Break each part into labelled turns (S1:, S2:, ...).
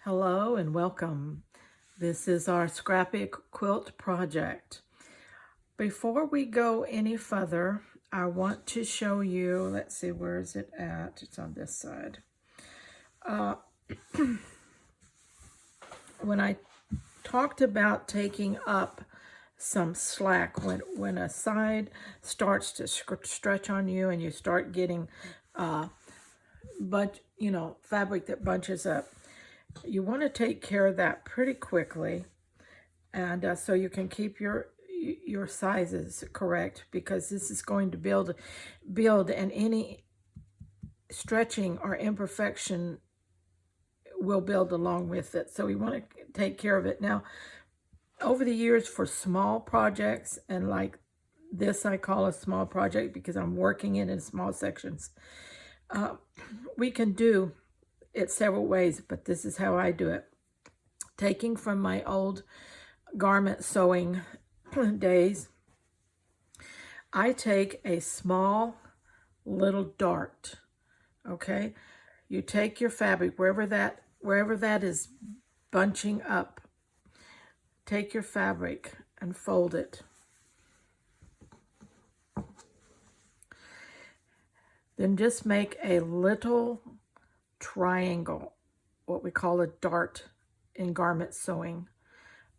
S1: Hello and welcome. This is our scrappy quilt project. Before we go any further, I want to show you, let's see, where is it at? It's on this side. When I talked about taking up some slack, when a side starts to stretch on you and you start getting fabric that bunches up, you want to take care of that pretty quickly, and so you can keep your sizes correct, because this is going to build, and any stretching or imperfection will build along with it. So we want to take care of it. Now, over the years, for small projects, and like this I call a small project because I'm working it in small sections, we can do it several ways, but this is how I do it. Taking from my old garment sewing days, I take a small little dart. Okay, you take your fabric wherever that is bunching up. Take your fabric and fold it. Then just make a little triangle, what we call a dart in garment sewing.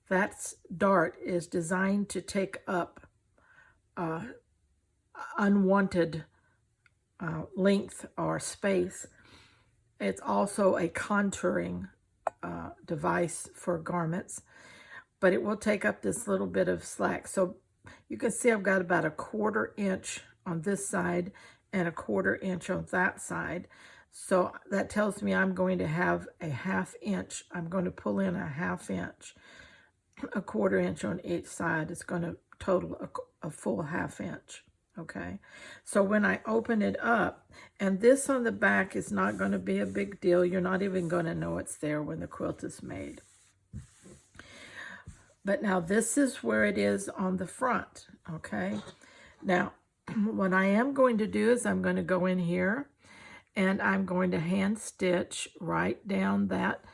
S1: That dart is designed to take up unwanted length or space. It's also a contouring device for garments, but it will take up this little bit of slack. So you can see I've got about a 1/4 inch on this side and a 1/4 inch on that side. So that tells me I'm going to have a 1/2 inch. I'm going to pull in a 1/2 inch, a 1/4 inch on each side. It's going to total a full 1/2 inch. Okay, so when I open it up, and this on the back is not going to be a big deal. You're not even going to know it's there when the quilt is made. But now this is where it is on the front. Okay, now what I am going to do is I'm going to go in here and I'm going to hand stitch right down that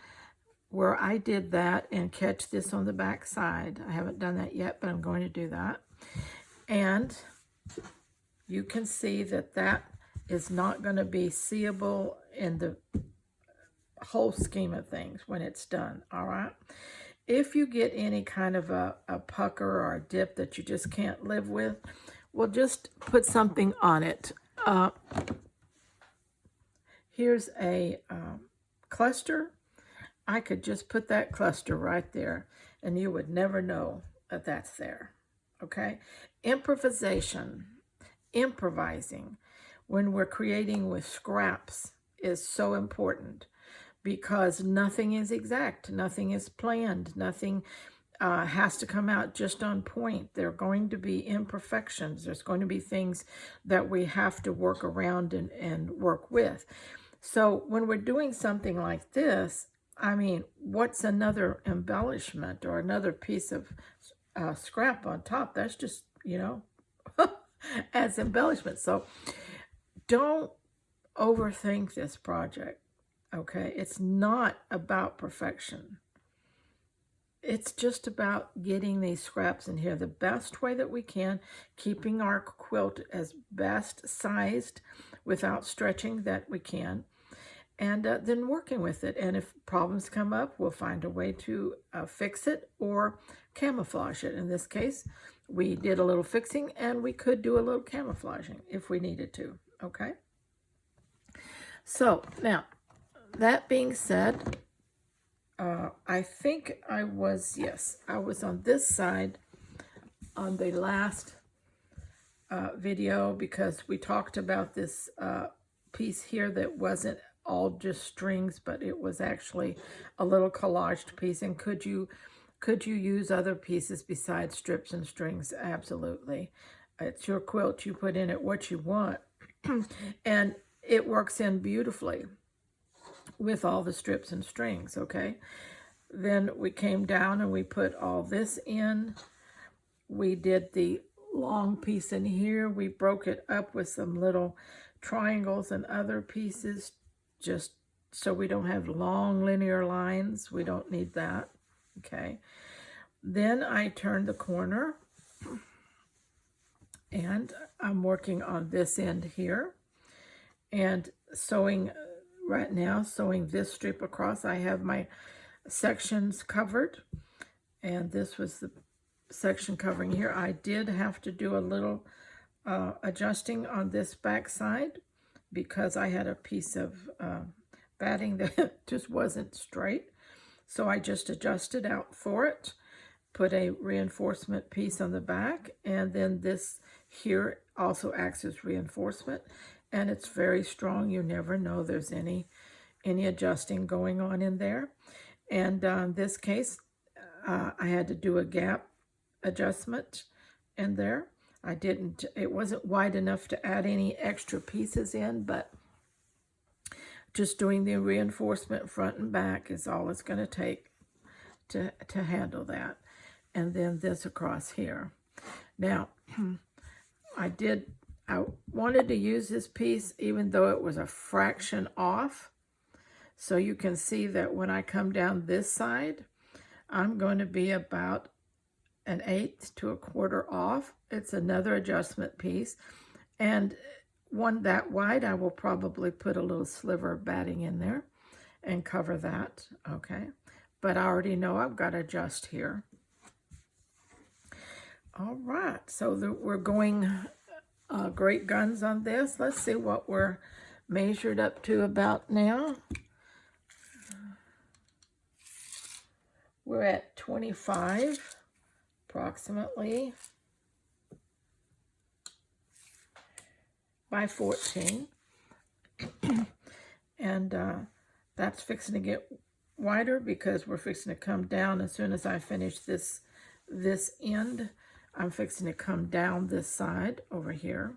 S1: where I did that and catch this on the back side. I haven't done that yet, but I'm going to do that. And you can see that that is not going to be seeable in the whole scheme of things when it's done. All right, if you get any kind of a pucker or a dip that you just can't live with, well, just put something on it. Here's a cluster. I could just put that cluster right there and you would never know that that's there. Okay, improvising when we're creating with scraps is so important, because nothing is exact, nothing is planned, nothing has to come out just on point. There are going to be imperfections. There's going to be things that we have to work around and work with. So when we're doing something like this, I mean, what's another embellishment or another piece of scrap on top? That's just, adds embellishment. So don't overthink this project, okay? It's not about perfection. It's just about getting these scraps in here the best way that we can, keeping our quilt as best sized without stretching that we can, and then working with it. And if problems come up, we'll find a way to fix it or camouflage it. In this case, we did a little fixing, and we could do a little camouflaging if we needed to, okay? So now, that being said, I think I was on this side on the last video, because we talked about this piece here that wasn't all just strings, but it was actually a little collaged piece. And could you use other pieces besides strips and strings? Absolutely. It's your quilt. You put in it what you want. And it works in beautifully with all the strips and strings, okay? Then we came down and we put all this in. We did the long piece in here. We broke it up with some little triangles and other pieces just so we don't have long linear lines. We don't need that. Okay. Then I turn the corner, and I'm working on this end here, and sewing right now, sewing this strip across. I have my sections covered, and this was the section covering here. I did have to do a little adjusting on this back side because I had a piece of batting that just wasn't straight. So I just adjusted out for it, put a reinforcement piece on the back, and then this here also acts as reinforcement, and it's very strong. You never know there's any adjusting going on in there. And in this case, I had to do a gap adjustment in there. It wasn't wide enough to add any extra pieces in, but just doing the reinforcement front and back is all it's going to take to handle that. And then this across here. Now, I wanted to use this piece even though it was a fraction off. So you can see that when I come down this side, I'm going to be about 1/8 to 1/4 off. It's another adjustment piece. And one that wide, I will probably put a little sliver of batting in there and cover that. Okay. But I already know I've got to adjust here. All right. So we're going great guns on this. Let's see what we're measured up to about now. We're at 25 approximately by 14. And that's fixing to get wider because we're fixing to come down as soon as I finish this end. I'm fixing to come down this side over here.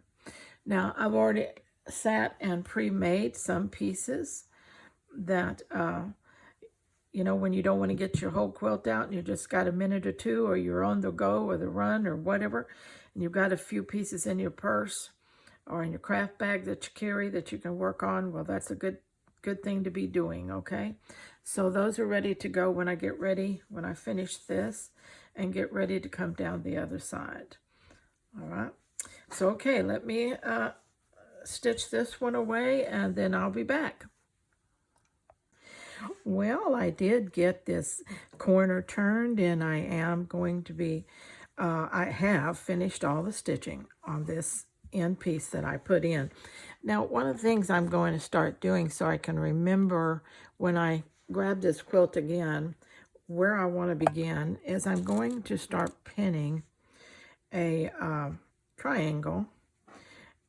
S1: Now, I've already sat and pre-made some pieces that, you know, when you don't want to get your whole quilt out and you just got a minute or two, or you're on the go or the run or whatever, and you've got a few pieces in your purse or in your craft bag that you carry that you can work on, well, that's a good thing to be doing, okay? So those are ready to go when I finish this and get ready to come down the other side. All right. So, okay, let me stitch this one away, and then I'll be back. Well, I did get this corner turned, and I am going to be, I have finished all the stitching on this end piece that I put in. Now, one of the things I'm going to start doing so I can remember when I grab this quilt again, where I want to begin, is I'm going to start pinning a triangle,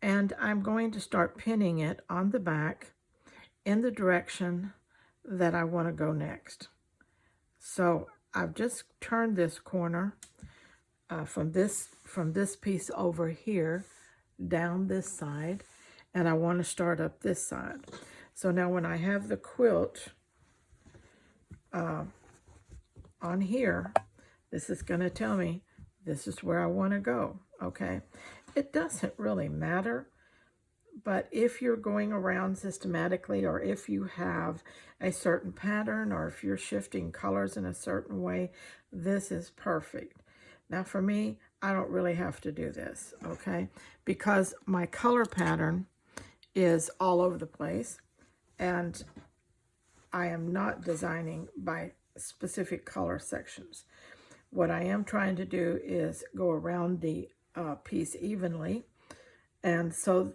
S1: and I'm going to start pinning it on the back in the direction that I want to go next. So I've just turned this corner from this piece over here down this side, and I want to start up this side. So now when I have the quilt on here, this is going to tell me this is where I want to go, okay? It doesn't really matter, but if you're going around systematically, or if you have a certain pattern, or if you're shifting colors in a certain way, this is perfect. Now for me, I don't really have to do this, okay? Because my color pattern is all over the place, and I am not designing by specific color sections. What I am trying to do is go around the piece evenly, and so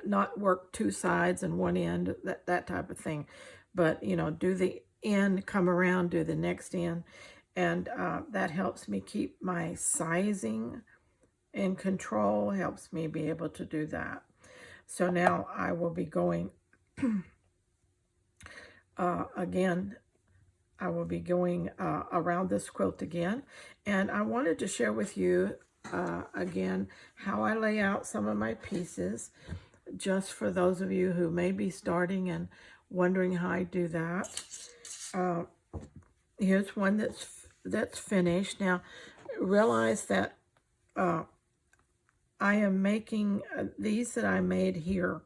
S1: not work two sides and one end, that type of thing. But, you know, do the end, come around, do the next end, and that helps me keep my sizing in control, helps me be able to do that. So now I will be going, again, I will be going around this quilt again. And I wanted to share with you, again, how I lay out some of my pieces, just for those of you who may be starting and wondering how I do that. Here's one that's finished. Now, realize that I am making these that I made here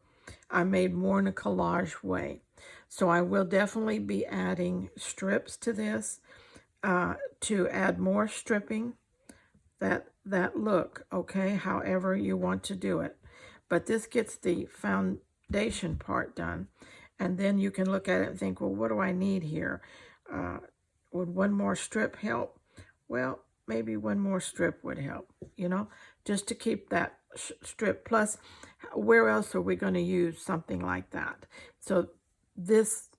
S1: I made more in a collage way. So I will definitely be adding strips to this to add more stripping, that look, okay, however you want to do it. But this gets the foundation part done. And then you can look at it and think, well, what do I need here? Would one more strip help? Well, maybe one more strip would help, you know, just to keep that strip. Plus, where else are we going to use something like that? So this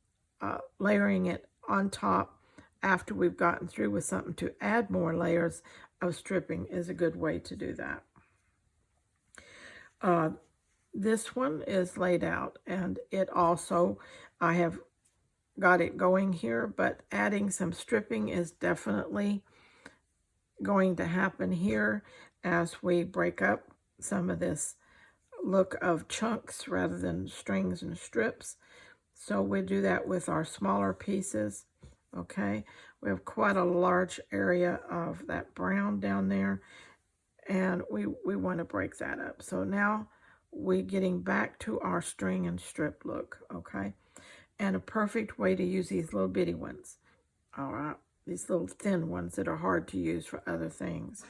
S1: layering it on top after we've gotten through with something to add more layers of stripping is a good way to do that. This one is laid out, and it also, I have got it going here, but adding some stripping is definitely going to happen here as we break up some of this look of chunks rather than strings and strips. So we do that with our smaller pieces, okay? We have quite a large area of that brown down there, and we want to break that up. So now we're getting back to our string and strip look, okay? And a perfect way to use these little bitty ones, all right? These little thin ones that are hard to use for other things.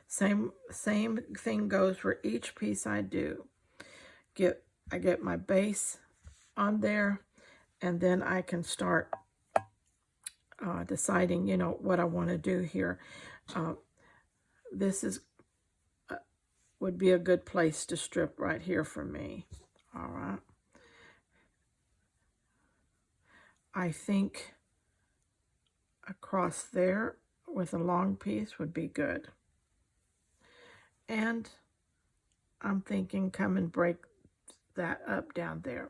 S1: Same thing goes for each piece I do. I get my base on there, and then I can start deciding, you know, what I want to do here. This is would be a good place to strip right here for me. All right. I think across there with a long piece would be good. And I'm thinking come and break that up down there.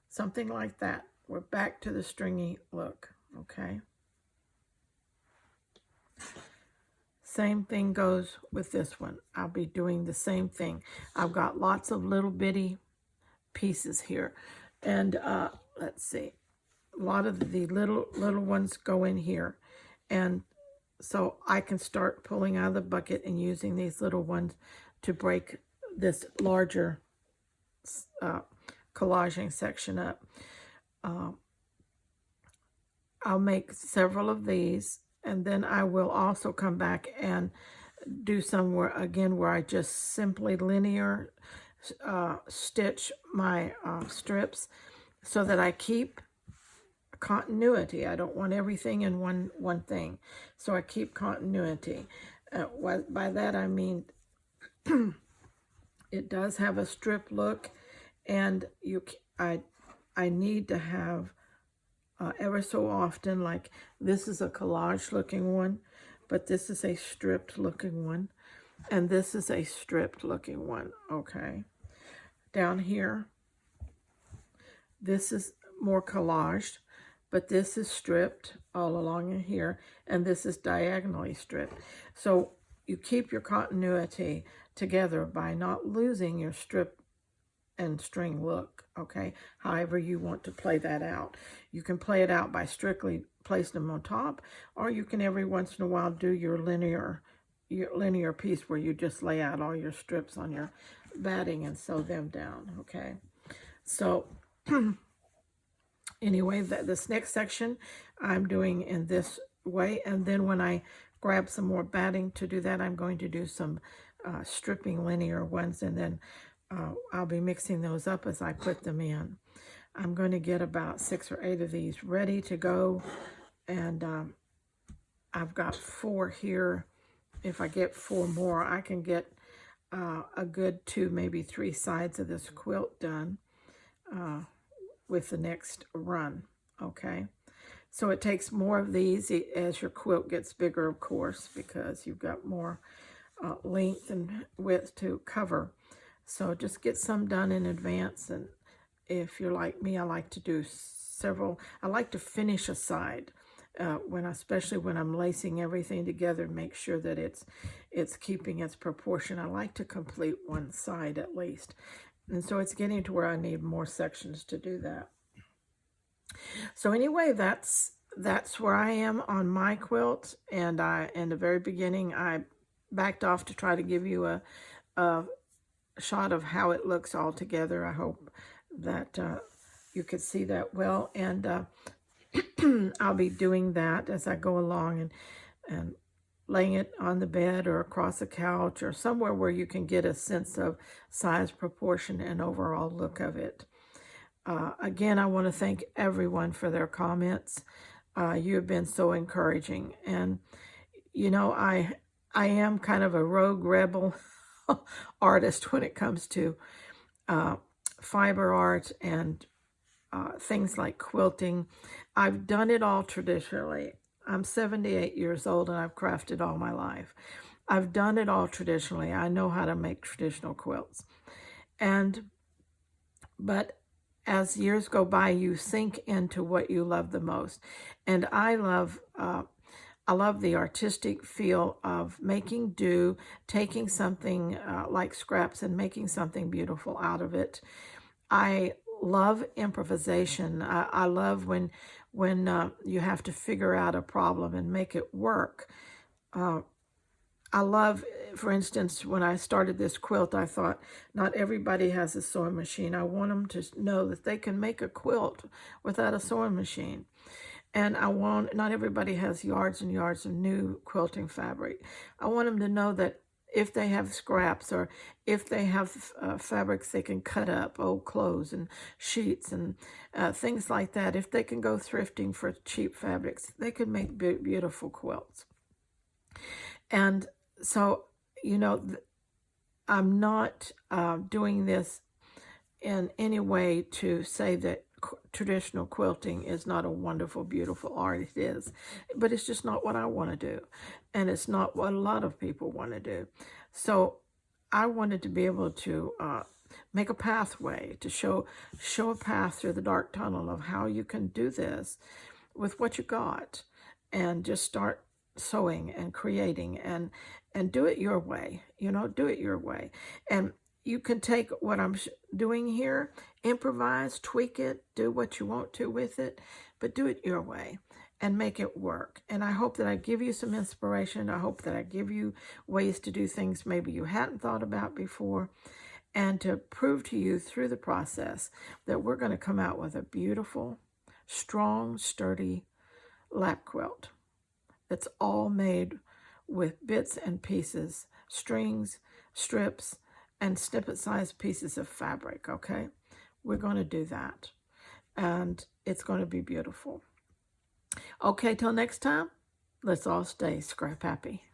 S1: Something like that. We're back to the stringy look, okay? Same thing goes with this one. I'll be doing the same thing. I've got lots of little bitty pieces here. And let's see. A lot of the little ones go in here. And so I can start pulling out of the bucket and using these little ones to break this larger collaging section up. I'll make several of these, and then I will also come back and do somewhere again where I just simply linear stitch my strips so that I keep continuity. I don't want everything in one thing, so I keep continuity. By that I mean it does have a strip look, and I need to have ever so often, like this is a collage looking one, but this is a stripped looking one, and this is a stripped looking one, okay? Down here, this is more collaged, but this is stripped all along in here, and this is diagonally stripped. So you keep your continuity together by not losing your strip and string look, okay? However you want to play that out. You can play it out by strictly placing them on top, or you can every once in a while do your linear piece where you just lay out all your strips on your batting and sew them down, okay? So anyway, this next section I'm doing in this way, and then when I grab some more batting to do that, I'm going to do some stripping linear ones, and then I'll be mixing those up as I put them in. I'm going to get about 6 or 8 of these ready to go, and I've got 4 here. If I get 4 more, I can get a good 2, maybe 3 sides of this quilt done with the next run, okay? So it takes more of these as your quilt gets bigger, of course, because you've got more length and width to cover. So just get some done in advance, and if you're like me, I like to do several. I like to finish a side especially when I'm lacing everything together, make sure that it's keeping its proportion. I like to complete one side at least, and so it's getting to where I need more sections to do that. So anyway, that's where I am on my quilt, and in the very beginning I backed off to try to give you a shot of how it looks all together. I hope that you could see that well. And I'll be doing that as I go along, and laying it on the bed or across a couch or somewhere where you can get a sense of size, proportion, and overall look of it. Again, I want to thank everyone for their comments. You have been so encouraging. And, you know, I am kind of a rogue rebel artist when it comes to fiber art and things like quilting. I've done it all traditionally. I'm 78 years old and I've crafted all my life. I've done it all traditionally. I know how to make traditional quilts. But as years go by, you sink into what you love the most. And I love the artistic feel of making do, taking something like scraps and making something beautiful out of it. I love improvisation. I love when you have to figure out a problem and make it work. I love, for instance, when I started this quilt, I thought not everybody has a sewing machine. I want them to know that they can make a quilt without a sewing machine. And I want, not everybody has yards and yards of new quilting fabric. I want them to know that if they have scraps or if they have fabrics they can cut up, old clothes and sheets and things like that, if they can go thrifting for cheap fabrics, they can make beautiful quilts. And so, you know, I'm not doing this in any way to say that traditional quilting is not a wonderful, beautiful art. It is, but it's just not what I want to do, and it's not what a lot of people want to do. So I wanted to be able to make a pathway to show a path through the dark tunnel of how you can do this with what you got, and just start sewing and creating and do it your way. You know, do it your way. And you can take what I'm doing here, improvise, tweak it, do what you want to with it, but do it your way and make it work. And I hope that I give you some inspiration. I hope that I give you ways to do things maybe you hadn't thought about before, and to prove to you through the process that we're going to come out with a beautiful, strong, sturdy lap quilt that's all made with bits and pieces, strings, strips, and snippet-sized pieces of fabric, okay? We're going to do that, and it's going to be beautiful. Okay, till next time, let's all stay scrap happy.